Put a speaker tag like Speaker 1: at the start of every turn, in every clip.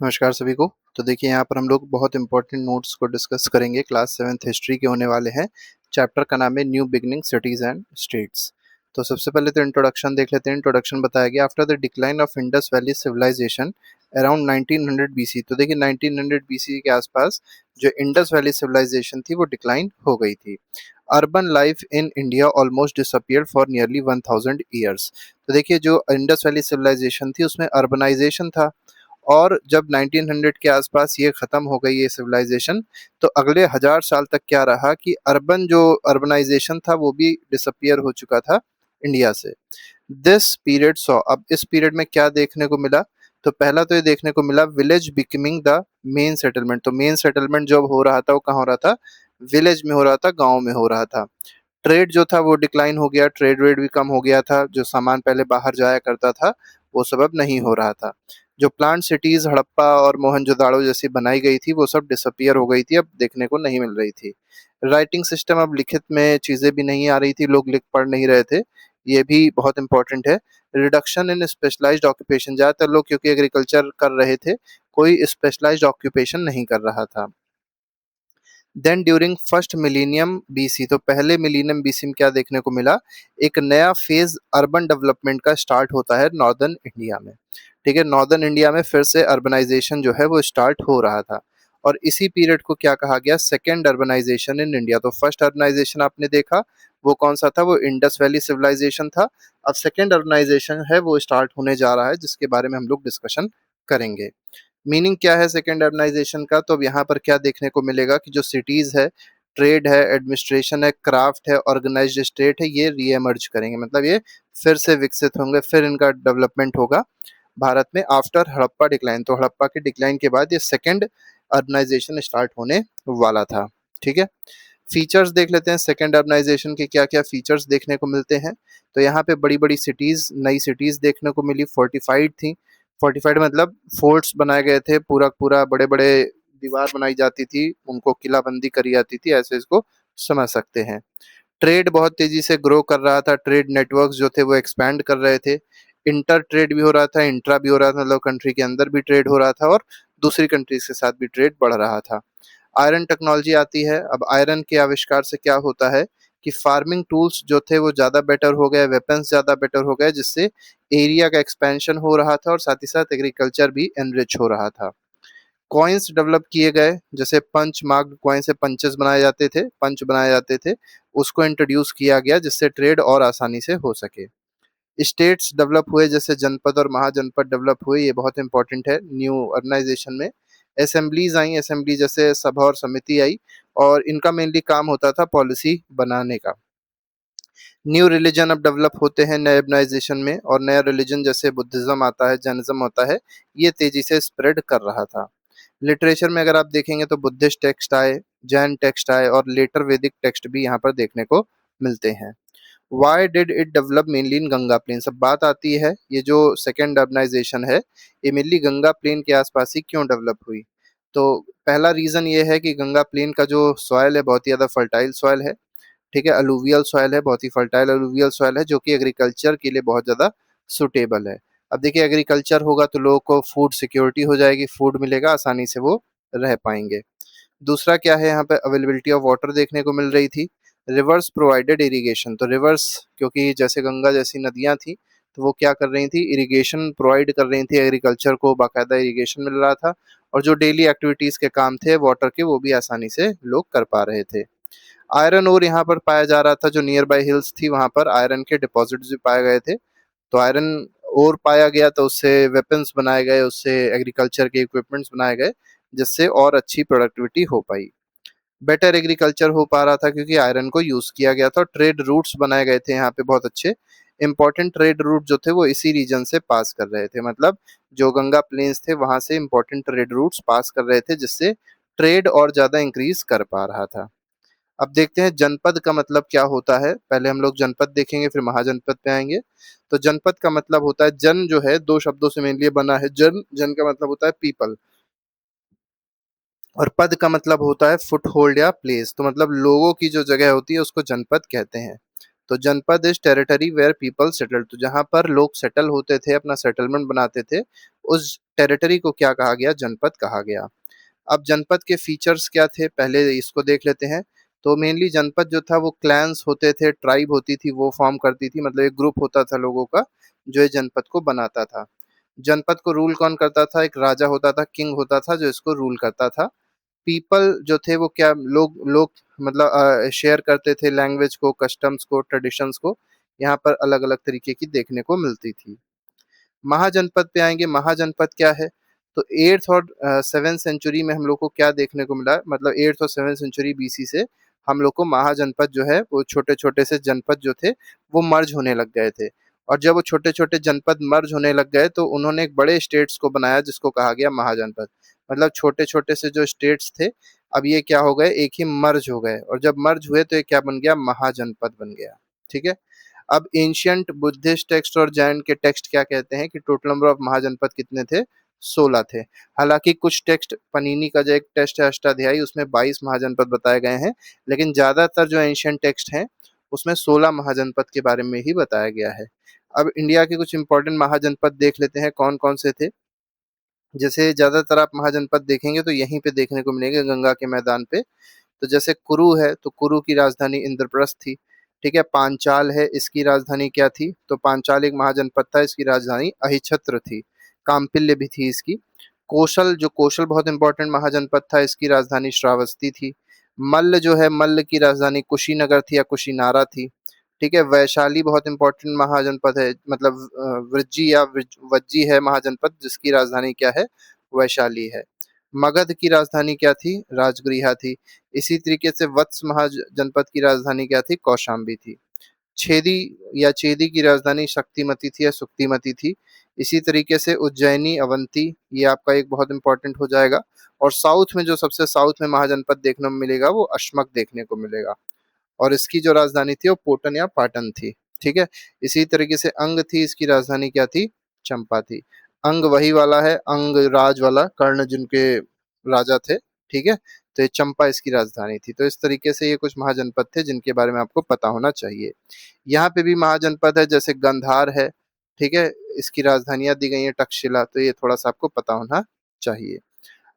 Speaker 1: नमस्कार सभी को। तो देखिए यहाँ पर हम लोग बहुत इंपॉर्टेंट नोट्स को डिस्कस करेंगे। क्लास 7th हिस्ट्री के होने वाले हैं। चैप्टर का नाम है new beginning cities and states. तो सबसे पहले तो इंट्रोडक्शन देख लेते हैं। इंट्रोडक्शन बताया गया after the decline of Indus valley civilization around 1900 BC. तो देखिए 1900 बीसी के आसपास जो इंडस वैली सिविलाइजेशन थी वो डिक्लाइन हो गई थी। Urban life in India almost disappeared for nearly 1000 years. तो देखिए जो इंडस वैली सिविलाइजेशन थी उसमें अर्बनाइजेशन था, और जब 1900 के आसपास ये खत्म हो गई ये सिविलाइजेशन, तो अगले 1000 साल तक क्या रहा कि अर्बनाइजेशन था वो भी डिसअपियर हो चुका था इंडिया से। दिस पीरियड सॉ, अब इस पीरियड में क्या देखने को मिला? तो पहला तो ये देखने को मिला village becoming the main settlement. तो मेन सेटलमेंट जब हो रहा था वो कहाँ हो रहा था? विलेज में हो रहा था, गांव में हो रहा था। ट्रेड जो था वो डिक्लाइन हो गया, ट्रेड वेड भी कम हो गया था, जो सामान पहले बाहर जाया करता था वो सब अब नहीं हो रहा था। जो प्लांट सिटीज हड़प्पा और मोहनजोदाड़ो जैसी बनाई गई थी वो सब डिसअपियर हो गई थी, अब देखने को नहीं मिल रही थी। राइटिंग सिस्टम, अब लिखित में चीजें भी नहीं आ रही थी, लोग लिख पढ़ नहीं रहे थे, ये भी बहुत इंपॉर्टेंट है। रिडक्शन इन स्पेशलाइज्ड ऑक्यूपेशन, ज्यादातर लोग क्योंकि एग्रीकल्चर कर रहे थे, कोई स्पेशलाइज्ड ऑक्यूपेशन नहीं कर रहा था। Then during first millennium BC, तो पहले मिलीनियम बीसी में क्या देखने को मिला? एक नया फेज अर्बन डेवलपमेंट का स्टार्ट होता है नॉर्दर्न इंडिया में। ठीक है, नॉर्दर्न इंडिया में फिर से अर्बनाइजेशन जो है वो स्टार्ट हो रहा था, और इसी पीरियड को क्या कहा गया? Second urbanization in India. तो फर्स्ट अर्बनाइजेशन आपने देखा वो कौन सा था? वो इंडस वैली सिविलाइजेशन था। अब सेकेंड अर्बनाइजेशन है वो स्टार्ट होने जा रहा है, जिसके बारे में हम लोग डिस्कशन करेंगे। मीनिंग क्या है सेकेंड अर्बनाइजेशन का? तो अब यहाँ पर क्या देखने को मिलेगा कि जो सिटीज है, ट्रेड है, एडमिनिस्ट्रेशन है, क्राफ्ट है, ऑर्गेनाइज्ड स्टेट है, ये रीएमर्ज करेंगे, मतलब ये फिर से विकसित होंगे, फिर इनका डेवलपमेंट होगा भारत में आफ्टर हड़प्पा डिक्लाइन। तो हड़प्पा के डिक्लाइन के बाद ये सेकेंड अर्बनाइजेशन स्टार्ट होने वाला था। ठीक है, फीचर्स देख लेते हैं सेकेंड अर्बनाइजेशन के, क्या क्या फीचर्स देखने को मिलते हैं। तो यहाँ पे बड़ी बड़ी सिटीज, नई सिटीज देखने को मिली, फोर्टिफाइड थी। फोर्टिफाइड मतलब फोर्ट्स बनाए गए थे, पूरा पूरा बड़े बड़े दीवार बनाई जाती थी, उनको किलाबंदी करी जाती थी, ऐसे इसको समझ सकते हैं। ट्रेड बहुत तेजी से ग्रो कर रहा था, ट्रेड नेटवर्क्स जो थे वो एक्सपैंड कर रहे थे। इंटर ट्रेड भी हो रहा था, इंट्रा भी हो रहा था, मतलब कंट्री के अंदर भी ट्रेड हो रहा था और दूसरी कंट्रीज के साथ भी ट्रेड बढ़ रहा था। आयरन टेक्नोलॉजी आती है। अब आयरन के आविष्कार से क्या होता है कि फार्मिंग टूल्स जो थे वो ज़्यादा बेटर हो गए, वेपन्स ज़्यादा बेटर हो गए, जिससे एरिया का एक्सपेंशन हो रहा था और साथ ही साथ एग्रीकल्चर भी एनरिच हो रहा था। कॉइन्स डेवलप किए गए, जैसे पंच मार्क्ड कॉइन से पंचेस बनाए जाते थे, पंच बनाए जाते थे, उसको इंट्रोड्यूस किया गया जिससे ट्रेड और आसानी से हो सके। स्टेट्स डेवलप हुए, जैसे जनपद और महाजनपद डेवलप हुए, ये बहुत इंपॉर्टेंट है न्यू अर्बनाइजेशन में। असेंबलीज आई, असेंबली जैसे सभा और समिति आई, और इनका मेनली काम होता था पॉलिसी बनाने का। न्यू रिलीजन अब डेवलप होते हैं नए अर्बनाइजेशन में, और नया रिलीजन जैसे बुद्धिज्म आता है, जैनिज्म होता है, ये तेजी से स्प्रेड कर रहा था। लिटरेचर में अगर आप देखेंगे तो बुद्धिस्ट टेक्स्ट आए, जैन टेक्स्ट आए, और लेटर वैदिक टेक्स्ट भी यहाँ पर देखने को मिलते हैं। Why did it develop mainly in Ganga plain? सब बात आती है, ये जो सेकेंड अर्बनाइजेशन है ये मेनली गंगा प्लेन के आसपास ही क्यों डेवलप हुई? तो पहला रीजन ये है कि गंगा प्लेन का जो सॉयल है बहुत ही ज़्यादा फर्टाइल सॉयल है। ठीक है, अलूवियल सॉयल है, बहुत ही फर्टाइल अलूवियल सॉयल है, जो कि एग्रीकल्चर के लिए बहुत ज़्यादा सुटेबल है। अब देखिए एग्रीकल्चर होगा तो लोगों को फूड सिक्योरिटी हो जाएगी, फूड मिलेगा, आसानी से वो रह पाएंगे। दूसरा क्या है, यहाँ पे अवेलेबिलिटी ऑफ वाटर देखने को मिल रही थी। रिवर्स प्रोवाइडेड इरिगेशन, तो रिवर्स क्योंकि जैसे गंगा जैसी नदियां थी तो वो क्या कर रही थी? इरिगेशन प्रोवाइड कर रही थी, एग्रीकल्चर को बाकायदा इरिगेशन मिल रहा था, और जो डेली एक्टिविटीज के काम थे वाटर के वो भी आसानी से लोग कर पा रहे थे। आयरन ओर यहाँ पर पाया जा रहा था, जो नियर बाय हिल्स थी वहां पर आयरन के डिपॉजिट्स भी पाए गए थे। तो आयरन ओर पाया गया तो उससे वेपन्स बनाए गए, उससे एग्रीकल्चर के इक्विपमेंट्स बनाए गए, जिससे और अच्छी प्रोडक्टिविटी हो पाई। बेटर एग्रीकल्चर हो पा रहा था क्योंकि आयरन को यूज किया गया था। ट्रेड रूट्स बनाए गए थे यहाँ पे बहुत अच्छे, इंपॉर्टेंट ट्रेड रूट जो थे वो इसी रीजन से पास कर रहे थे, मतलब जो गंगा प्लेन्स थे वहां से इंपॉर्टेंट ट्रेड रूट्स पास कर रहे थे, जिससे ट्रेड और ज्यादा इंक्रीज कर पा रहा था। अब देखते हैं जनपद का मतलब क्या होता है। पहले हम लोग जनपद देखेंगे फिर महाजनपद पे आएंगे। तो जनपद का मतलब होता है, जन जो है दो शब्दों से मेनली बना है, जन, जन का मतलब होता है पीपल, और पद का मतलब होता है फुट होल्ड या प्लेस, तो मतलब लोगों की जो जगह होती है उसको जनपद कहते हैं। तो janapada is territory where people settle, तो जहां पर लोग सेटल होते थे, अपना सेटलमेंट बनाते थे, उस टेरिटरी को क्या कहा गया? जनपद कहा गया। अब जनपद के फीचर्स क्या थे, पहले इसको देख लेते हैं। तो मेनली जनपद जो था वो क्लैंस होते थे, ट्राइब होती थी, वो फॉर्म करती थी, मतलब एक ग्रुप होता था लोगों का जो ये जनपद को बनाता था। जनपद को रूल कौन करता था? एक राजा होता था, किंग होता था, जो इसको रूल करता था। पीपल जो थे वो क्या, लोग लोग मतलब शेयर करते थे लैंग्वेज को, कस्टम्स को, ट्रेडिशंस को। यहाँ पर अलग अलग तरीके की देखने को मिलती थी। महाजनपद पे आएंगे। महाजनपद क्या है? तो एट्थ और सेवेंथ सेंचुरी में हम लोग को क्या देखने को मिला, मतलब एट्थ और सेवेंथ सेंचुरी बीसी से हम लोग को महाजनपद जो है वो छोटे छोटे से जनपद जो थे वो मर्ज होने लग गए थे। और जब वो छोटे छोटे जनपद मर्ज होने लग गए तो उन्होंने एक बड़े स्टेट्स को बनाया जिसको कहा गया महाजनपद। मतलब छोटे छोटे से जो स्टेट्स थे अब ये क्या हो गए, एक ही मर्ज हो गए, और जब मर्ज हुए तो ये क्या बन गया? महाजनपद बन गया। ठीक है। अब एंशियंट बुद्धिस्ट टेक्स्ट और जैन के टेक्स्ट क्या कहते हैं कि टोटल नंबर ऑफ महाजनपद कितने थे? 16 थे। हालांकि कुछ टेक्स्ट, पनीनी का जो एक टेक्स्ट है अष्टाध्यायी, उसमें 22 महाजनपद बताए गए हैं, लेकिन ज्यादातर जो एंशियंट टेक्स्ट हैं उसमें 16 महाजनपद के बारे में ही बताया गया है। अब इंडिया के कुछ इंपॉर्टेंट महाजनपद देख लेते हैं कौन कौन से थे। जैसे ज्यादातर आप महाजनपद देखेंगे तो यहीं पे देखने को मिलेंगे, गंगा के मैदान पे। तो जैसे कुरु है तो कुरु की राजधानी इंद्रप्रस्थ थी। ठीक है। पांचाल है, इसकी राजधानी क्या थी? तो पांचाल एक महाजनपद था, इसकी राजधानी अहिछत्र थी। काम्पिल्य भी थी इसकी। कौशल, जो कौशल बहुत इंपॉर्टेंट महाजनपद था, इसकी राजधानी श्रावस्ती थी। मल्ल जो है, मल्ल की राजधानी कुशीनगर थी या कुशीनारा थी। ठीक है। वैशाली बहुत इंपॉर्टेंट महाजनपद है, मतलब वज्जी या वज्जी है महाजनपद, जिसकी राजधानी क्या है? वैशाली है। मगध की राजधानी क्या थी? राजगृहा थी। इसी तरीके से वत्स महाजनपद की राजधानी क्या थी? कौशाम्बी थी। छेदी या चेदी की राजधानी शक्तिमती थी या सुक्तिमती थी। इसी तरीके से उज्जैनी, अवंती, ये आपका एक बहुत इंपॉर्टेंट हो जाएगा। और साउथ में, जो सबसे साउथ में महाजनपद देखने को मिलेगा वो अश्मक देखने को मिलेगा, और इसकी जो राजधानी थी वो पोटन या पाटन थी। ठीक है। इसी तरीके से अंग थी, इसकी राजधानी क्या थी? चंपा थी। अंग वही वाला है, अंग राज वाला, कर्ण जिनके राजा थे। ठीक है। तो ये चंपा इसकी राजधानी थी। तो इस तरीके से ये कुछ महाजनपद थे जिनके बारे में आपको पता होना चाहिए। यहाँ पे भी महाजनपद है, जैसे गंधार है। ठीक है। इसकी राजधानियां दी गई है तक्षशिला, तो ये थोड़ा सा आपको पता होना चाहिए।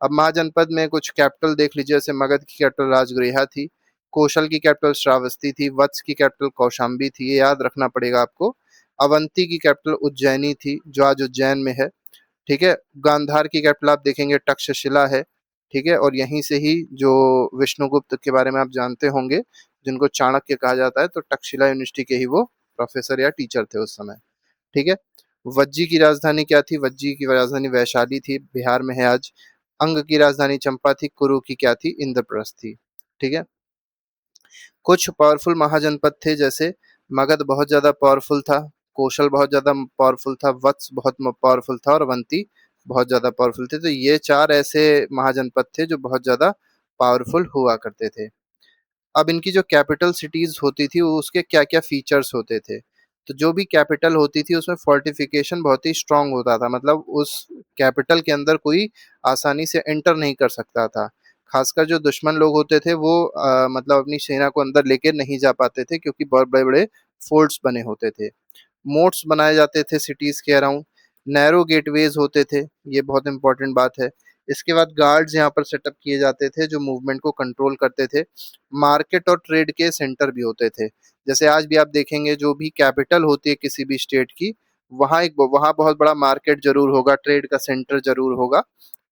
Speaker 1: अब महाजनपद में कुछ कैपिटल देख लीजिए। जैसे मगध की कैपिटल राजगृहा थी, कौशल की कैपिटल श्रावस्ती थी, वत्स की कैपिटल कौशाम्बी थी, ये याद रखना पड़ेगा आपको। अवंती की कैपिटल उज्जैनी थी, जो आज उज्जैन में है। ठीक है। गांधार की कैपिटल आप देखेंगे तक्षशिला है। ठीक है। और यहीं से ही जो विष्णुगुप्त के बारे में आप जानते होंगे, जिनको चाणक्य कहा जाता है, तो तक्षशिला यूनिवर्सिटी के ही वो प्रोफेसर या टीचर थे उस समय। ठीक है। वज्जी की राजधानी क्या थी? वज्जी की राजधानी वैशाली थी, बिहार में है आज। अंग की राजधानी चंपा थी। कुरु की क्या थी? इंद्रप्रस्थ थी। ठीक है। कुछ पावरफुल महाजनपद थे, जैसे मगध बहुत ज्यादा पावरफुल था, कौशल बहुत ज्यादा पावरफुल था, वत्स बहुत पावरफुल था, और अवंती बहुत ज्यादा पावरफुल थे। तो ये चार ऐसे महाजनपद थे जो बहुत ज्यादा पावरफुल हुआ करते थे। अब इनकी जो कैपिटल सिटीज होती थी वो उसके क्या क्या फीचर्स होते थे? तो जो भी कैपिटल होती थी उसमें फोर्टिफिकेशन बहुत ही स्ट्रांग होता था, मतलब उस कैपिटल के अंदर कोई आसानी से एंटर नहीं कर सकता था। खासकर जो दुश्मन लोग होते थे वो मतलब अपनी सेना को अंदर लेके नहीं जा पाते थे, क्योंकि बहुत बड़े बड़े फोर्ट्स बने होते थे। मोट्स बनाए जाते थे सिटीज के अराउंड। नैरो गेटवेज होते थे, ये बहुत इंपॉर्टेंट बात है। इसके बाद गार्ड्स यहाँ पर सेटअप किए जाते थे जो मूवमेंट को कंट्रोल करते थे। मार्केट और ट्रेड के सेंटर भी होते थे। जैसे आज भी आप देखेंगे जो भी कैपिटल होती है किसी भी स्टेट की, वहाँ बहुत बड़ा मार्केट जरूर होगा, ट्रेड का सेंटर जरूर होगा।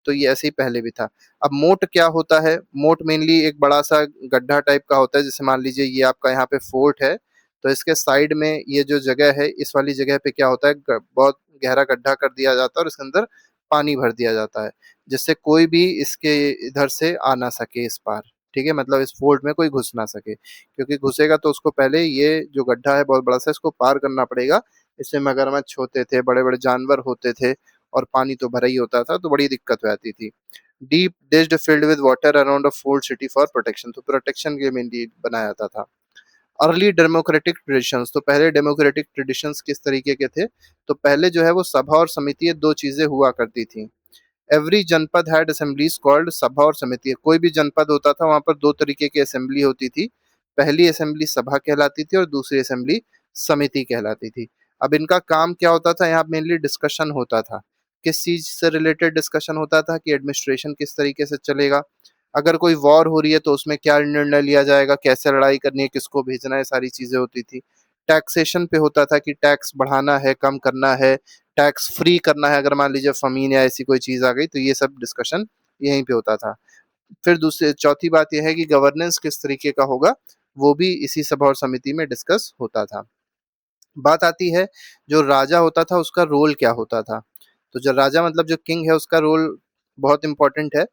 Speaker 1: तो ये ऐसे ही पहले भी था। अब मोट क्या होता है? मोट मेनली एक बड़ा सा गड्ढा टाइप का होता है। जैसे मान लीजिए ये आपका यहाँ पे फोर्ट है, तो इसके साइड में ये जो जगह है, इस वाली जगह पे क्या होता है, बहुत गहरा गड्ढा कर दिया जाता है और इसके अंदर पानी भर दिया जाता है, जिससे कोई भी इसके इधर से आ ना सके इस पार। ठीक है। मतलब इस फोर्ट में कोई घुस ना सके, क्योंकि घुसेगा तो उसको पहले ये जो गड्ढा है बहुत बड़ा सा, इसको पार करना पड़ेगा। इसमें मगरमच्छ होते थे, बड़े बड़े जानवर होते थे, और पानी तो भरा ही होता था, तो बड़ी दिक्कत हो जाती थी। Deep ditch filled with water around a fort city for protection, तो प्रोटेक्शन के मेनली बनाया जाता था। अर्ली डेमोक्रेटिक ट्रेडिशंस, तो पहले डेमोक्रेटिक ट्रेडिशंस किस तरीके के थे? तो पहले जो है वो सभा और समिति, ये दो चीजें हुआ करती थी। एवरी जनपद हैड असेंबलीज कॉल्ड, सभा और समिति। कोई भी जनपद होता था वहां पर दो तरीके की असेंबली होती थी। पहली असेंबली सभा कहलाती थी और दूसरी असेंबली समिति कहलाती थी। अब इनका काम क्या होता था, यहाँ मेनली डिस्कशन होता था। किस चीज से रिलेटेड डिस्कशन होता था कि एडमिनिस्ट्रेशन किस तरीके से चलेगा, अगर कोई वॉर हो रही है तो उसमें क्या निर्णय लिया जाएगा, कैसे लड़ाई करनी है, किसको भेजना है, सारी चीजें होती थी। टैक्सेशन पे होता था कि टैक्स बढ़ाना है, कम करना है, टैक्स फ्री करना है, अगर मान लीजिए फमीन या ऐसी कोई चीज आ गई तो ये सब डिस्कशन यहीं पे होता था। फिर दूसरी चौथी बात यह है कि गवर्नेंस किस तरीके का होगा, वो भी इसी सभा और समिति में डिस्कस होता था। बात आती है जो राजा होता था उसका रोल क्या होता था। तो जो राजा मतलब जो किंग है उसका रोल बहुत इंपॉर्टेंट है।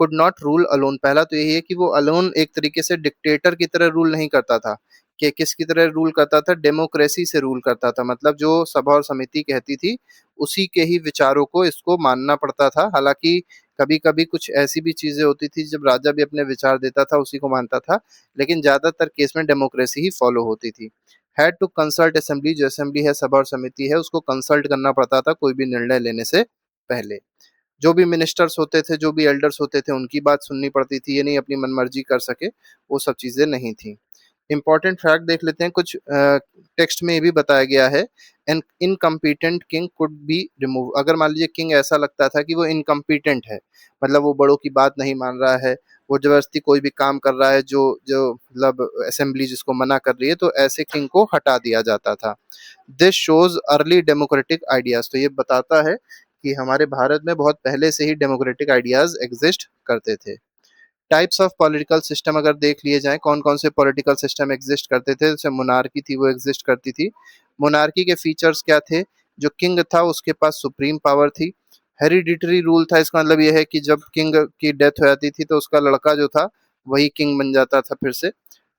Speaker 1: कुड नॉट रूल अलोन, पहला तो यही है कि वो अलोन एक तरीके से डिक्टेटर की तरह रूल नहीं करता था। कि किसकी तरह रूल करता था, डेमोक्रेसी से रूल करता था। मतलब जो सभा और समिति कहती थी उसी के ही विचारों को इसको मानना पड़ता था। हालांकि कभी कभी कुछ ऐसी भी चीजें होती थी जब राजा भी अपने विचार देता था उसी को मानता था, लेकिन ज्यादातर केस में डेमोक्रेसी ही फॉलो होती थी। हैड टू कंसल्ट असेंबली, जो असेंबली है सभा और समिति है उसको कंसल्ट करना पड़ता था कोई भी निर्णय लेने से पहले। जो भी मिनिस्टर्स होते थे, जो भी एल्डर्स होते थे, उनकी बात सुननी पड़ती थी, ये नहीं अपनी मनमर्जी कर सके, वो सब चीजें नहीं थी। इंपॉर्टेंट फैक्ट देख लेते हैं कुछ। टेक्स्ट में ये भी बताया गया है, an incompetent king could be remove. अगर मान लीजिए किंग ऐसा लगता था कि वो इनकम्पिटेंट है, मतलब वो बड़ों की बात नहीं मान रहा है, वो जबरदस्ती कोई भी काम कर रहा है जो जो मतलब असेंबली जिसको मना कर रही है, तो ऐसे किंग को हटा दिया जाता था। This shows early democratic ideas, तो ये बताता है कि हमारे भारत में बहुत पहले से ही डेमोक्रेटिक आइडियाज एग्जिस्ट करते थे। टाइप्स ऑफ पॉलिटिकल सिस्टम अगर देख लिए जाएं, कौन कौन से पॉलिटिकल सिस्टम एग्जिस्ट करते थे, जैसे मोनार्की थी वो एग्जिस्ट करती थी। मोनार्की के फीचर्स क्या थे, जो किंग था उसके पास सुप्रीम पावर थी। हेरिडिटरी रूल था, इसका मतलब यह है कि जब किंग की डेथ हो जाती थी तो उसका लड़का जो था वही किंग बन जाता था फिर से।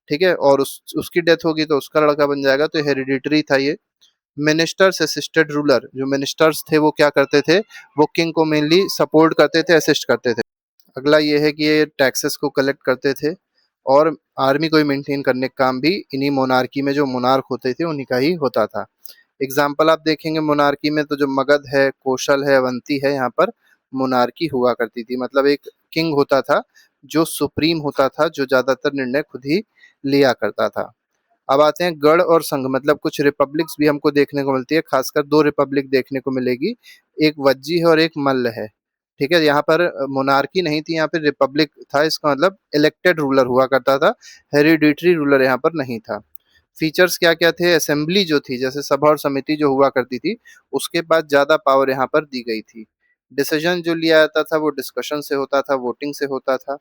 Speaker 1: ठीक है, और उसकी डेथ होगी तो उसका लड़का बन जाएगा, तो हेरिडिटरी था ये। मिनिस्टर्स असिस्टेड रूलर, जो मिनिस्टर्स थे वो क्या करते थे, वो किंग को मेनली सपोर्ट करते थे, असिस्ट करते थे। अगला ये है कि ये टैक्सेस को कलेक्ट करते थे और आर्मी को ही मेंटेन करने का काम भी इन्हीं मोनार्की में जो मोनार्क होते थे उन्हीं का ही होता था। एग्जाम्पल आप देखेंगे मोनार्की में तो जो मगध है, कौशल है, अवंती है, यहाँ पर मोनार्की हुआ करती थी। मतलब एक किंग होता था जो सुप्रीम होता था, जो ज्यादातर निर्णय खुद ही लिया करता था। अब आते हैं गढ़ और संघ, मतलब कुछ रिपब्लिक्स भी हमको देखने को मिलती है, खासकर दो रिपब्लिक देखने को मिलेगी। एक वज्जी है और एक मल्ल है। ठीक है, यहाँ पर मोनार्की नहीं थी, यहाँ पर रिपब्लिक था, इसका मतलब इलेक्टेड रूलर हुआ करता था, हेरिडिटरी रूलर यहाँ पर नहीं था। फीचर्स क्या क्या थे, असेंबली जो थी जैसे सभा और समिति जो हुआ करती थी उसके बाद ज्यादा पावर यहाँ पर दी गई थी। डिसीजन जो लिया जाता था वो डिस्कशन से होता था, वोटिंग से होता था।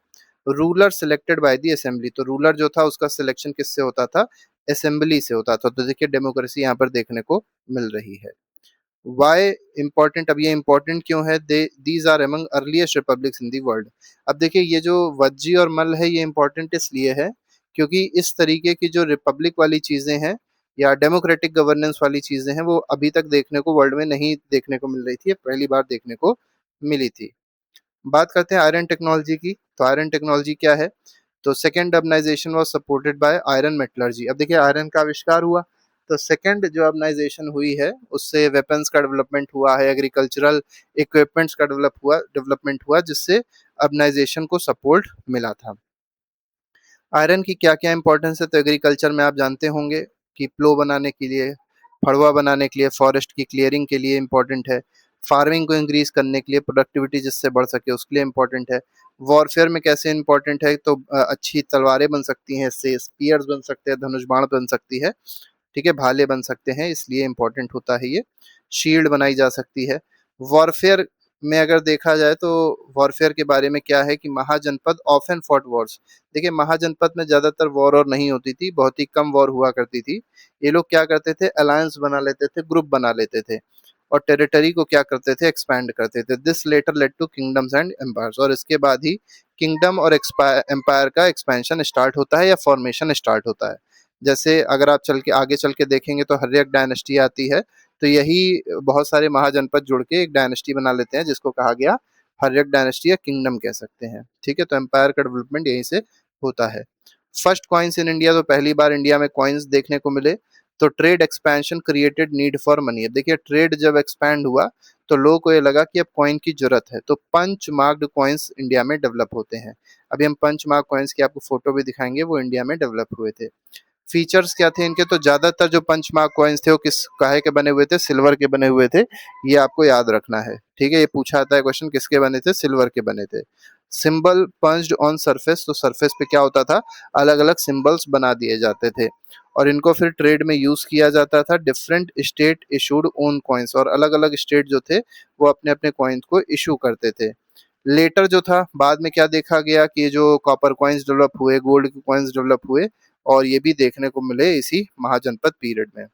Speaker 1: Ruler selected by the assembly, तो रूलर जो था उसका सिलेक्शन किससे होता था, असेंबली से होता था। तो देखिए डेमोक्रेसी यहाँ पर देखने को मिल रही है। वाई इम्पोर्टेंट, अब ये इम्पोर्टेंट क्यों है, they these are among earliest republics in the world. अब देखिए ये जो वज्जी और मल्ल है ये इम्पोर्टेंट इसलिए है क्योंकि इस तरीके की जो रिपब्लिक वाली चीजें हैं या डेमोक्रेटिक गवर्नेंस वाली चीजें हैं वो अभी तक देखने को वर्ल्ड में नहीं देखने को मिल रही थी, पहली बार देखने को मिली थी। बात करते हैं आयरन टेक्नोलॉजी की, तो आयरन टेक्नोलॉजी क्या है, तो second urbanization was supported by iron metallurgy. अब देखिए आयरन का आविष्कार हुआ तो सेकेंड जो अर्बनाइजेशन हुई है उससे वेपन्स का डेवलपमेंट हुआ है, एग्रीकल्चरल इक्विपमेंट्स का डेवलपमेंट हुआ जिससे अर्बनाइजेशन को सपोर्ट मिला था। आयरन की क्या क्या इंपॉर्टेंस है, तो एग्रीकल्चर में आप जानते होंगे कि प्लो बनाने के लिए, फड़वा बनाने के लिए, फॉरेस्ट की क्लियरिंग के लिए इम्पोर्टेंट है। फार्मिंग को इंक्रीज करने के लिए, प्रोडक्टिविटी जिससे बढ़ सके उसके लिए इम्पोर्टेंट है। वॉरफेयर में कैसे इंपॉर्टेंट है, तो अच्छी तलवारें बन सकती हैं इससे, स्पीयर्स बन सकते हैं, धनुष बाण बन सकती है। ठीक है, भाले बन सकते हैं, इसलिए इंपॉर्टेंट होता है ये। शील्ड बनाई जा सकती है। वॉरफेयर में अगर देखा जाए तो वॉरफेयर के बारे में क्या है कि महाजनपद ऑफन फॉट वॉर्स। देखिए महाजनपद में ज्यादातर वॉर और नहीं होती थी, बहुत ही कम वॉर हुआ करती थी। ये लोग क्या करते थे, अलायंस बना लेते थे, ग्रुप बना लेते थे और टेरिटरी को क्या करते थे, एक्सपैंड करते थे। This later led to kingdoms and empires, और इसके बाद ही किंगडम और एम्पायर का एक्सपेंशन स्टार्ट होता है या फॉर्मेशन स्टार्ट होता है। जैसे अगर आप चल के आगे चल के देखेंगे तो हर्यक डायनेस्टी आती है, तो यही बहुत सारे महाजनपद जुड़ के एक डायनेस्टी बना लेते हैं जिसको कहा गया हर्यक डायनेस्टी या किंगडम कह सकते हैं। ठीक है, तो एम्पायर का डेवलपमेंट यहीं से होता है। फर्स्ट कॉइन्स इन इंडिया, तो पहली बार इंडिया में कॉइन्स देखने को मिले। तो trade expansion created need for money, देखिए ट्रेड जब एक्सपैंड हुआ तो लोगों को ये लगा कि अब कॉइन की जरूरत है, तो पंच मार्क्ड कॉइन्स इंडिया में डेवलप होते हैं। अभी हम पंच मार्क कॉइन्स की आपको फोटो भी दिखाएंगे, वो इंडिया में डेवलप हुए थे। फीचर्स क्या थे इनके, तो ज्यादातर जो पंच मार्क कॉइन्स थे वो किस काहे के बने हुए थे, सिल्वर के बने हुए थे। ये आपको याद रखना है, ठीक है। ये पूछा आता है क्वेश्चन, किसके बने थे, सिल्वर के बने थे। सिंबल पंच्ड ऑन सरफेस, तो सरफेस पे क्या होता था, अलग अलग सिंबल्स बना दिए जाते थे और इनको फिर ट्रेड में यूज किया जाता था। Different state issued own coins, और अलग अलग स्टेट जो थे वो अपने अपने कॉइन्स को इशू करते थे। लेटर जो था, बाद में क्या देखा गया कि ये जो कॉपर कॉइन्स डेवलप हुए, गोल्ड के कॉइन्स डेवलप हुए, और ये भी देखने को मिले इसी महाजनपद पीरियड में।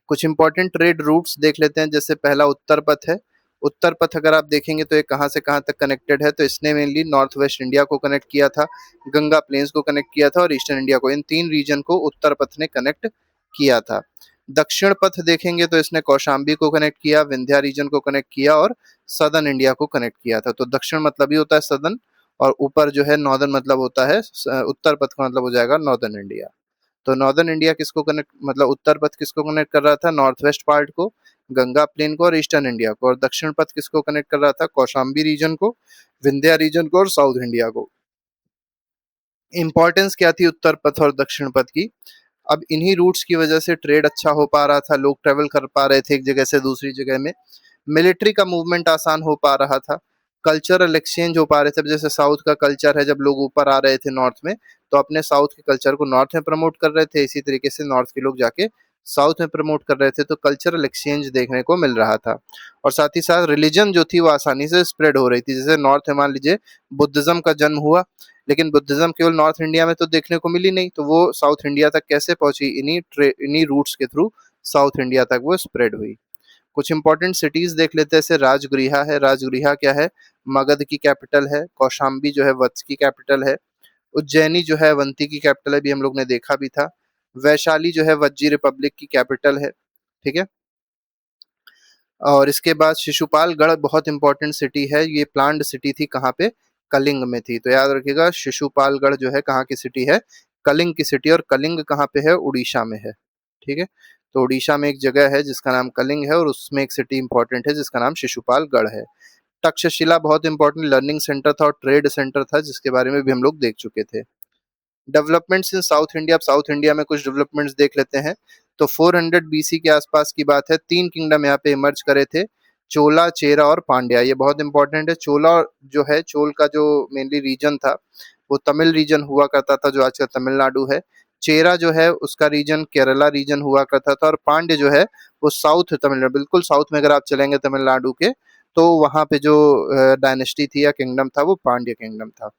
Speaker 1: कुछ इंपॉर्टेंट ट्रेड रूट्स देख लेते हैं, जैसे पहला उत्तर पथ है। उत्तर पथ अगर आप देखेंगे तो ये कहाँ से कहाँ तक कनेक्टेड है, तो इसने मेनली नॉर्थ वेस्ट इंडिया को कनेक्ट किया था, गंगा प्लेन्स को कनेक्ट किया था और ईस्टर्न इंडिया को, इन तीन रीजन को उत्तर पथ ने कनेक्ट किया था। दक्षिण पथ देखेंगे तो इसने कौशाम्बी को कनेक्ट किया, विंध्या रीजन को कनेक्ट किया और सदर्न इंडिया को कनेक्ट किया था। तो दक्षिण मतलब ही होता है सदर्न, और ऊपर जो है नॉर्दर्न मतलब होता है, उत्तर पथ का मतलब हो जाएगा नॉर्दर्न इंडिया। तो नॉर्दर्न इंडिया किसको कनेक्ट, मतलब उत्तर पथ किसको कनेक्ट कर रहा था, नॉर्थ वेस्ट पार्ट को, गंगा प्लेन को और ईस्टर्न इंडिया को, और दक्षिण पथ किसको कनेक्ट कर रहा था, कौशाम्बी रीजन को, विंध्या रीजन को और साउथ इंडिया को। इंपॉर्टेंस क्या थी उत्तर पथ और दक्षिण पथ की, अब इन्हीं रूट्स की वजह से ट्रेड अच्छा हो पा रहा था, लोग ट्रेवल कर पा रहे थे एक जगह से दूसरी जगह में, मिलिट्री का मूवमेंट आसान हो पा रहा था, कल्चरल एक्सचेंज हो पा रहे थे। जैसे साउथ का कल्चर है, जब लोग ऊपर आ रहे थे नॉर्थ में, तो अपने साउथ के कल्चर को नॉर्थ में प्रमोट कर रहे थे, इसी तरीके से नॉर्थ के लोग जाके साउथ में प्रमोट कर रहे थे, तो कल्चरल एक्सचेंज देखने को मिल रहा था। और साथ ही साथ रिलीजन जो थी वो आसानी से स्प्रेड हो रही थी। जैसे नॉर्थ में मान लीजिए बुद्धिज्म का जन्म हुआ, लेकिन बुद्धिज्म केवल नॉर्थ इंडिया में तो देखने को मिली नहीं, तो वो साउथ इंडिया तक कैसे पहुंची, इन्हीं रूट्स के थ्रू साउथ इंडिया तक वो स्प्रेड हुई। कुछ इंपॉर्टेंट सिटीज देख लेते हैं, जैसे राजगृहा है, राजगृहा क्या है, मगध की कैपिटल है। कौशाम्बी जो है वत्स की कैपिटल है। उज्जैनी जो है अवंती की कैपिटल है, भी हम लोग ने देखा भी था। वैशाली जो है वज्जी रिपब्लिक की कैपिटल है, ठीक है। और इसके बाद शिशुपालगढ़ बहुत इंपॉर्टेंट सिटी है, ये प्लान्ड सिटी थी, कहाँ पे, कलिंग में थी। तो याद रखिएगा शिशुपालगढ़ जो है कहाँ की सिटी है, कलिंग की सिटी, और कलिंग कहाँ पे है, उड़ीसा में है, ठीक है। तो उड़ीसा में एक जगह है जिसका नाम कलिंग है और उसमें एक सिटी इंपॉर्टेंट है जिसका नाम शिशुपालगढ़ है। तक्षशिला बहुत इंपॉर्टेंट लर्निंग सेंटर था और ट्रेड सेंटर था, जिसके बारे में भी हम लोग देख चुके थे। डेवलपमेंट्स इन साउथ इंडिया, अब साउथ इंडिया में कुछ डेवलपमेंट्स देख लेते हैं। तो 400 बीसी के आसपास की बात है, तीन किंगडम यहाँ पे इमर्ज करे थे, चोला, चेरा और पांड्या। ये बहुत इंपॉर्टेंट है। चोला जो है, चोल का जो मेनली रीजन था वो तमिल रीजन हुआ करता था, जो आजकल तमिलनाडु है। चेरा जो है उसका रीजन केरला रीजन हुआ करता था, और पांड्य जो है वो साउथ तमिलनाडु, बिल्कुल साउथ में अगर आप चलेंगे तमिलनाडु के, तो वहाँ पे जो डायनेस्टी थी या किंगडम था वो पांड्य किंगडम था।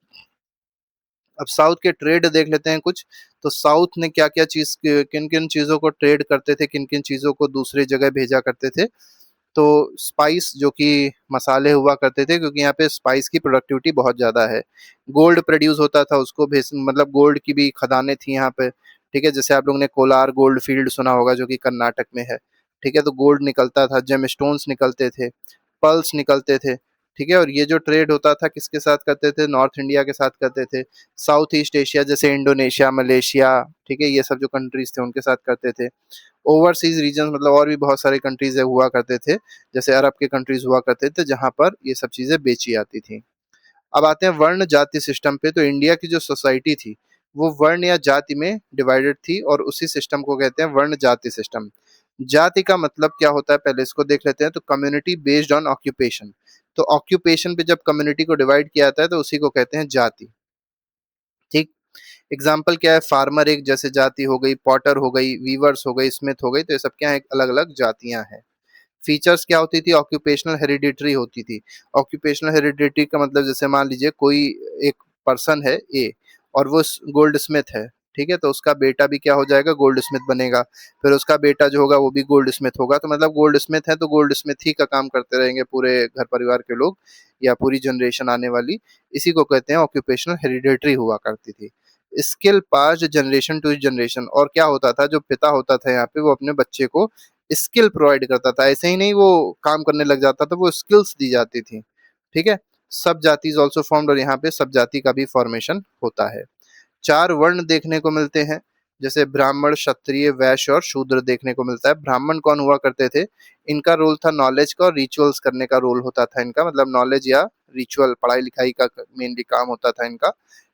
Speaker 1: अब साउथ के ट्रेड देख लेते हैं कुछ। तो साउथ ने क्या क्या चीज, किन किन चीजों को ट्रेड करते थे, किन किन चीजों को दूसरी जगह भेजा करते थे। तो स्पाइस जो कि मसाले हुआ करते थे, क्योंकि यहाँ पे स्पाइस की प्रोडक्टिविटी बहुत ज़्यादा है। गोल्ड प्रोड्यूस होता था, उसको भेज मतलब गोल्ड की भी खदानें थी यहाँ पे, ठीक है। जैसे आप लोगों ने कोलार गोल्ड फील्ड सुना होगा जो कि कर्नाटक में है, ठीक है। तो गोल्ड निकलता था, जेम स्टोन्स निकलते थे, पर्ल्स निकलते थे, ठीक है। और ये जो ट्रेड होता था किसके साथ करते थे, नॉर्थ इंडिया के साथ करते थे। साउथ ईस्ट एशिया जैसे इंडोनेशिया, मलेशिया, ठीक है, ये सब जो कंट्रीज थे उनके साथ करते थे। ओवरसीज रीजन मतलब और भी बहुत सारे कंट्रीज हुआ करते थे, जैसे अरब के कंट्रीज हुआ करते थे जहां पर ये सब चीजें बेची जाती थी। अब आते हैं वर्ण जाति सिस्टम पे। तो इंडिया की जो सोसाइटी थी वो वर्ण या जाति में डिवाइडेड थी, और उसी सिस्टम को कहते हैं वर्ण जाति सिस्टम। जाति का मतलब क्या होता है पहले इसको देख लेते हैं। तो कम्युनिटी बेस्ड ऑन ऑक्यूपेशन, तो ऑक्यूपेशन पे जब कम्युनिटी को डिवाइड किया जाता है तो उसी को कहते हैं जाति, ठीक। एग्जाम्पल क्या है, फार्मर एक जैसे जाति हो गई, पॉटर हो गई, वीवर्स हो गई, स्मिथ हो गई, तो ये सब क्या है, अलग अलग जातियां हैं। फीचर्स क्या होती थी, ऑक्यूपेशनल हेरिडिटरी होती थी। ऑक्यूपेशनल हेरिडिटरी का मतलब जैसे मान लीजिए कोई एक पर्सन है ए, और वो गोल्ड स्मिथ है, ठीक है। तो उसका बेटा भी क्या हो जाएगा, गोल्ड स्मिथ बनेगा। फिर उसका बेटा जो होगा वो भी गोल्ड स्मिथ होगा। तो मतलब गोल्ड स्मिथ है तो गोल्ड स्मिथ ही का काम करते रहेंगे पूरे घर परिवार के लोग, या पूरी जनरेशन आने वाली। इसी को कहते हैं ऑक्यूपेशनल हेरिडिटरी हुआ करती थी। Skill pass generation to generation, और क्या होता था, जो पिता होता था यहाँ पे वो अपने बच्चे को स्किल प्रोवाइड करता था, ऐसे ही नहीं वो काम करने लग जाता था, वो स्किल्स दी जाती थी, ठीक है। सब जाति ऑल्सो फॉर्म्ड, और यहाँ पे सब जाति का भी फॉर्मेशन होता है। चार वर्ण देखने को मिलते हैं, जैसे ब्राह्मण, क्षत्रिय, वैश्य और शूद्र देखने को मिलता है। ब्राह्मण कौन हुआ करते थे? इनका रोल था नॉलेज का और रिचुअल्स करने का रोल होता था इनका, मतलब नॉलेज या रिचुअल, पढ़ाई लिखाई का मेनली काम होता था इनका।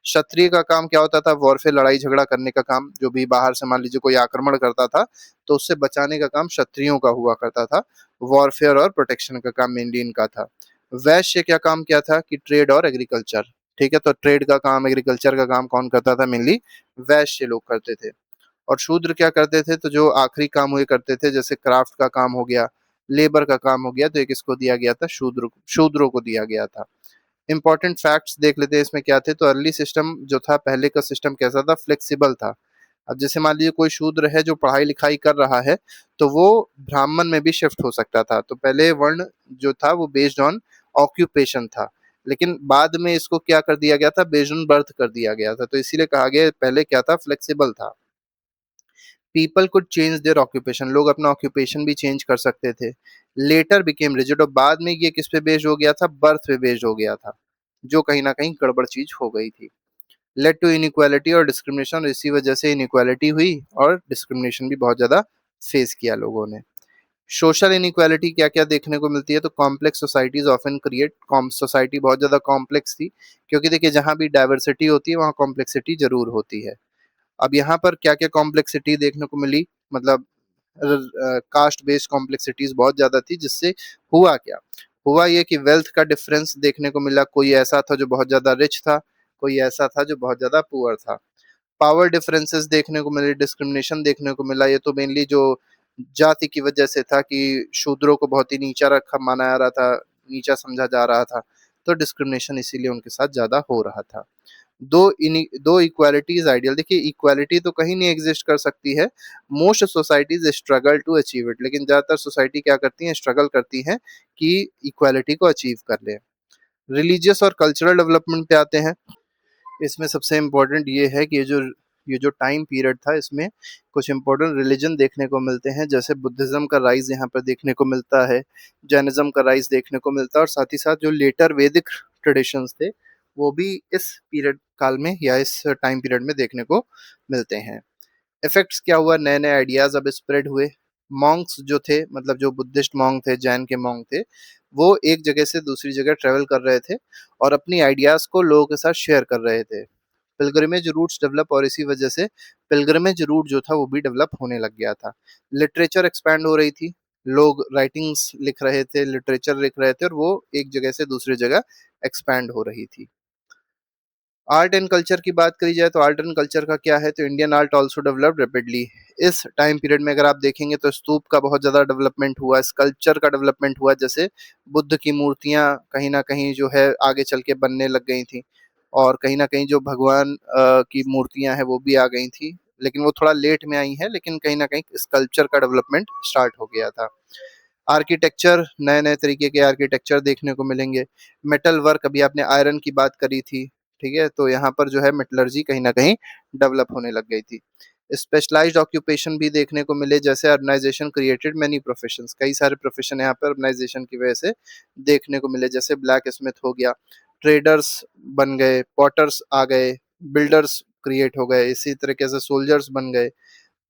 Speaker 1: क्षत्रिय का काम क्या होता था? वॉरफेयर, लड़ाई झगड़ा करने का काम। जो भी बाहर से मान लीजिए कोई आक्रमण करता था तो उससे बचाने का काम क्षत्रियों का हुआ करता था। वॉरफेयर और प्रोटेक्शन का काम मेनली इनका था। वैश्य क्या काम किया था कि ट्रेड और एग्रीकल्चर। ठीक है, तो ट्रेड का काम, एग्रीकल्चर का काम कौन करता था? मेनली वैश्य लोग करते थे। और शूद्र क्या करते थे? तो जो आखिरी काम हुए करते थे, जैसे क्राफ्ट का काम हो गया, लेबर का काम हो गया, तो एक इसको दिया गया था, शूद्रों को दिया गया था। इंपॉर्टेंट फैक्ट्स देख लेते हैं इसमें क्या थे। तो अर्ली सिस्टम जो था, पहले का सिस्टम कैसा था? फ्लेक्सिबल था। अब जैसे मान लीजिए कोई शूद्र है जो पढ़ाई लिखाई कर रहा है, तो वो ब्राह्मण में भी शिफ्ट हो सकता था। तो पहले वर्ण जो था वो बेस्ड ऑन ऑक्यूपेशन था, लेकिन बाद में इसको क्या कर दिया गया था? बेस्ड ऑन बर्थ कर दिया गया था। तो इसीलिए कहा गया पहले क्या था? फ्लेक्सिबल था। People could change their occupation, लोग अपना ऑक्यूपेशन भी चेंज कर सकते थे। लेटर बिकेम रिजिड, और बाद में ये किस पे बेस्ड हो गया था? बर्थ पे बेस्ड हो गया था, जो कहीं ना कहीं गड़बड़ चीज हो गई थी। लेड टू इनइक्वालिटी और डिस्क्रिमिनेशन, इसी वजह से इनइक्वालिटी हुई और डिस्क्रिमिनेशन भी बहुत ज्यादा फेस किया लोगों ने। सोशल इनइक्वालिटी क्या क्या देखने को मिलती है? तो complex societies often create, society बहुत ज्यादा कॉम्प्लेक्स थी, क्योंकि देखिए जहां भी डाइवर्सिटी होती है वहां कॉम्प्लेक्सिटी जरूर होती है। अब यहाँ पर क्या क्या कॉम्प्लेक्सिटी देखने को मिली? मतलब कास्ट बेस्ड कॉम्प्लेक्सिटीज बहुत ज्यादा थी, जिससे हुआ क्या? हुआ ये कि वेल्थ का डिफरेंस देखने को मिला। कोई ऐसा था जो बहुत ज्यादा रिच था, कोई ऐसा था जो बहुत ज्यादा पुअर था। पावर डिफरेंसेस देखने को मिले, डिस्क्रिमिनेशन देखने को मिला। ये तो मेनली जो जाति की वजह से था कि शूद्रों को बहुत ही नीचा रखा माना जा रहा था, नीचा समझा जा रहा था, तो डिस्क्रिमिनेशन इसीलिए उनके साथ ज्यादा हो रहा था। दो इक्वालिटीज आइडियल, देखिए इक्वालिटी तो कहीं नहीं एग्जिस्ट कर सकती है। Most societies struggle to achieve it, लेकिन ज्यादातर सोसाइटी क्या करती हैं? स्ट्रगल करती हैं कि इक्वालिटी को अचीव कर ले। रिलीजियस और कल्चरल डेवलपमेंट पे आते हैं। इसमें सबसे इम्पोर्टेंट ये है कि ये जो टाइम पीरियड था, इसमें कुछ इम्पोर्टेंट रिलीजन देखने को मिलते हैं। जैसे बुद्धिज्म का राइज यहाँ पर देखने को मिलता है, जैनिज्म का राइज देखने को मिलता है, और साथ ही साथ जो लेटर वैदिक ट्रेडिशंस थे वो भी इस पीरियड काल में या इस टाइम पीरियड में देखने को मिलते हैं। इफेक्ट्स क्या हुआ? नए नए आइडियाज अब स्प्रेड हुए। मॉन्क्स जो थे, मतलब जो बुद्धिस्ट मॉन्क थे, जैन के मॉन्क थे, वो एक जगह से दूसरी जगह ट्रेवल कर रहे थे और अपनी आइडियाज को लोगों के साथ शेयर कर रहे थे। पिलग्रिमेज रूट्स डेवलप, और इसी वजह से पिलग्रिमेज रूट जो था वो भी डेवलप होने लग गया था। लिटरेचर एक्सपैंड हो रही थी, लोग राइटिंग्स लिख रहे थे, लिटरेचर लिख रहे थे, और वो एक जगह से दूसरी जगह एक्सपैंड हो रही थी। आर्ट एंड कल्चर की बात करी जाए तो आर्ट एंड कल्चर का क्या है? तो Indian art also developed rapidly. इस टाइम पीरियड में अगर आप देखेंगे तो स्तूप का बहुत ज्यादा डेवलपमेंट हुआ, स्कल्पचर का डेवलपमेंट हुआ। जैसे बुद्ध की मूर्तियां कहीं ना कहीं जो है आगे चल के बनने लग गई थी, और कहीं ना कहीं जो भगवान की मूर्तियां हैं वो भी आ गई थी, लेकिन वो थोड़ा लेट में आई है, लेकिन कहीं ना कहीं स्कल्पचर का डेवलपमेंट स्टार्ट हो गया था। आर्किटेक्चर, नए नए तरीके के आर्किटेक्चर देखने को मिलेंगे। मेटल वर्क, अभी आपने आयरन की बात करी थी, ठीक है, तो यहाँ पर जो है मेटलर्जी कहीं ना कहीं डेवलप होने लग गई थी। स्पेशलाइज्ड ऑक्यूपेशन भी देखने को मिले, जैसे अर्बनाइजेशन क्रिएटेड मेनी प्रोफेशंस, कई सारे प्रोफेशन यहाँ पर अर्बनाइजेशन की वजह से देखने को मिले। जैसे ब्लैक स्मिथ हो गया, ट्रेडर्स बन गए, पॉटर्स आ गए, बिल्डर्स क्रिएट हो गए, इसी तरीके से सोल्जर्स बन गए,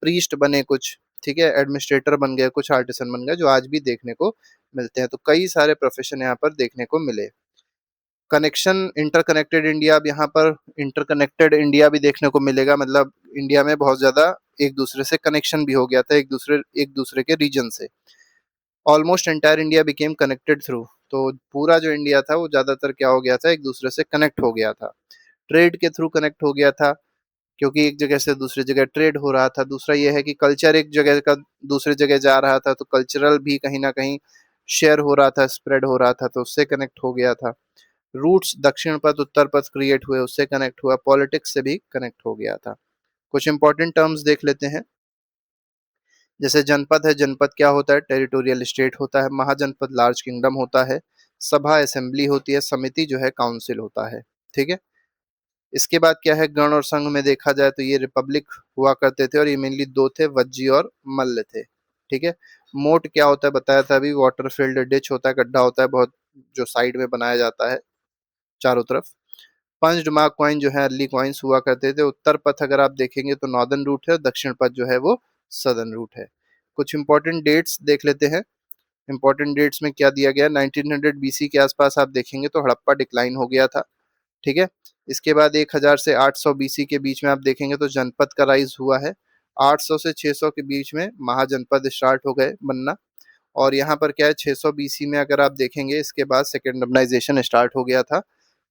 Speaker 1: प्रीस्ट बने कुछ, ठीक है, एडमिनिस्ट्रेटर बन गए कुछ, आर्टिसन बन गए, जो आज भी देखने को मिलते हैं। तो कई सारे प्रोफेशन यहाँ पर देखने को मिले। कनेक्शन, इंटरकनेक्टेड इंडिया, अब यहाँ पर इंटरकनेक्टेड इंडिया भी देखने को मिलेगा, मतलब इंडिया में बहुत ज्यादा एक दूसरे से कनेक्शन भी हो गया था, एक दूसरे के रीजन से। Almost entire India became connected through, तो पूरा जो इंडिया था वो ज्यादातर क्या हो गया था? एक दूसरे से कनेक्ट हो गया था, ट्रेड के थ्रू कनेक्ट हो गया था, क्योंकि एक जगह से दूसरी जगह ट्रेड हो रहा था। दूसरा ये है कि कल्चर एक जगह का दूसरी जगह जा रहा था, तो कल्चरल भी कहीं ना कहीं शेयर हो रहा था, स्प्रेड हो रहा था, तो उससे कनेक्ट हो गया था। रूट्स, दक्षिण पथ उत्तर पथ क्रिएट हुए, उससे कनेक्ट हुआ। पॉलिटिक्स से भी कनेक्ट हो गया था। कुछ इंपॉर्टेंट टर्म्स देख लेते हैं। जैसे जनपद है, जनपद क्या होता है? टेरिटोरियल स्टेट होता है। महाजनपद लार्ज किंगडम होता है। सभा असेंबली होती है। समिति जो है काउंसिल होता है। ठीक है, इसके बाद क्या है? गण और संघ में देखा जाए तो ये रिपब्लिक हुआ करते थे, और ये मेनली दो थे, वज्जी और मल्ल थे। ठीक है, मोट क्या होता है बताया था अभी, वाटर फील्ड डिच होता है, गड्ढा होता है बहुत, जो साइड में बनाया जाता है चारों तरफ। पंच्ड मार्क कॉइन जो है अर्ली कॉइन्स हुआ करते थे। उत्तर पथ अगर आप देखेंगे तो नॉर्दर्न रूट है, दक्षिण पथ जो है वो सदर्न रूट है। कुछ इंपॉर्टेंट डेट्स देख लेते हैं। इंपॉर्टेंट डेट्स में क्या दिया गया, 1900 बीसी के आसपास आप देखेंगे तो हड़प्पा डिक्लाइन हो गया था, ठीक है। इसके बाद 1000 से 800 बीसी के बीच में आप देखेंगे तो जनपद का राइज हुआ है। 800 से 600 के बीच में महाजनपद स्टार्ट हो गए बनना। और यहाँ पर क्या है, 600 बीसी में अगर आप देखेंगे इसके बाद सेकेंड अर्बनाइजेशन स्टार्ट हो गया था।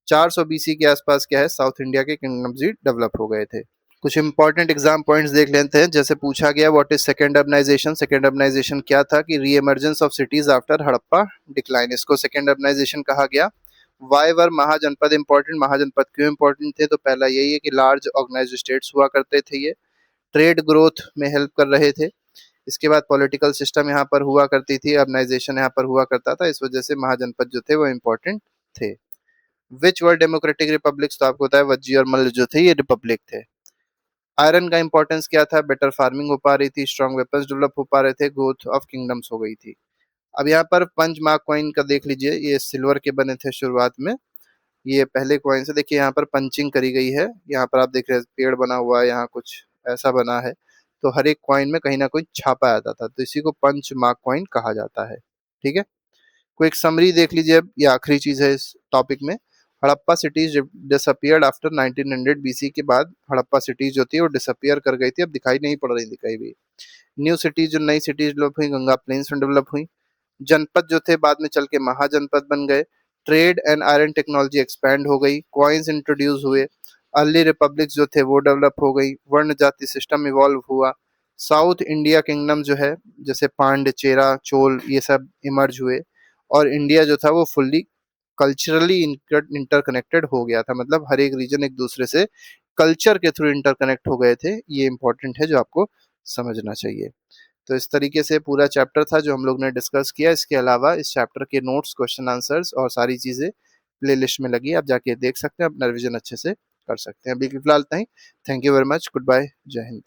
Speaker 1: 400 बीसी के आसपास क्या है, साउथ इंडिया के किंगडम्स ही डेवलप हो गए थे। कुछ इंपॉर्टेंट एग्जाम पॉइंट्स देख लेते हैं। जैसे पूछा गया what is second urbanization. Second urbanization क्या था कि re emergence of cities after Harappa decline, इसको सेकेंड अर्बनाइजेशन कहा गया। वाई वर महाजनपद इंपॉर्टेंट, महाजनपद क्यों इंपॉर्टेंट थे, तो पहला यही है कि लार्ज ऑर्गेनाइज्ड स्टेट्स हुआ करते थे, ये ट्रेड ग्रोथ में हेल्प कर रहे थे। इसके बाद पॉलिटिकल सिस्टम यहाँ पर हुआ करती थी, अर्बनाइजेशन यहाँ पर हुआ करता था, इस वजह से महाजनपद जो थे वो इम्पोर्टेंट थे। विच वर डेमोक्रेटिक रिपब्लिक्स, तो आपको होता है वज्जी और मल्ल जो थे ये रिपब्लिक थे। आयरन का इंपॉर्टेंस क्या था, बेटर फार्मिंग हो पा रही थी, स्ट्रॉन्ग वेपन्स डेवलप हो पा रहे थे, ग्रोथ ऑफ किंगडम्स हो गई थी। अब यहाँ पर पंच मार्क कॉइन का देख लीजिए, ये सिल्वर के बने थे शुरुआत में, ये पहले कॉइन से देखिए यहाँ पर पंचिंग करी गई है। यहाँ पर आप देख रहे हैं पेड़ बना हुआ है, यहाँ कुछ ऐसा बना है, तो हर एक कॉइन में कहीं ना कोई छापा आता था, तो इसी को पंच मार्क कॉइन कहा जाता है, ठीक है। क्विक समरी देख लीजिए, अब ये आखिरी चीज है इस टॉपिक में। Harappa cities disappeared after 1900 BC के बाद हड़प्पा सिटीज जो थी वो डिसअपियर कर गई थी, अब दिखाई नहीं पड़ रही थी कहीं भी। न्यू सिटीज, जो नई सिटीज डेवलप हुई गंगा प्लेन्स में डेवलप हुई। जनपद जो थे बाद में चल के महाजनपद बन गए। Trade and iron technology expand हो गई, कॉइन्स इंट्रोड्यूस हुए। अर्ली रिपब्लिक्स जो थे वो डेवलप हो गई, वर्ण जाति सिस्टम इवॉल्व हुआ। साउथ इंडिया किंगडम जो है जैसे पांड्य, चेरा, चोल ये सब इमर्ज हुए। और इंडिया जो था वो फुल्ली कल्चरली इंटरकनेक्टेड हो गया था, मतलब हर एक रीजन एक दूसरे से कल्चर के थ्रू इंटरकनेक्ट हो गए थे। ये इंपॉर्टेंट है जो आपको समझना चाहिए। तो इस तरीके से पूरा चैप्टर था जो हम लोग ने डिस्कस किया। इसके अलावा इस चैप्टर के नोट्स, क्वेश्चन आंसर्स और सारी चीज़ें प्लेलिस्ट में लगी, आप जाके देख सकते हैं, अपना रिविजन अच्छे से कर सकते हैं। अभी फिलहाल इतना ही। Thank you very much, good bye, जय हिंद।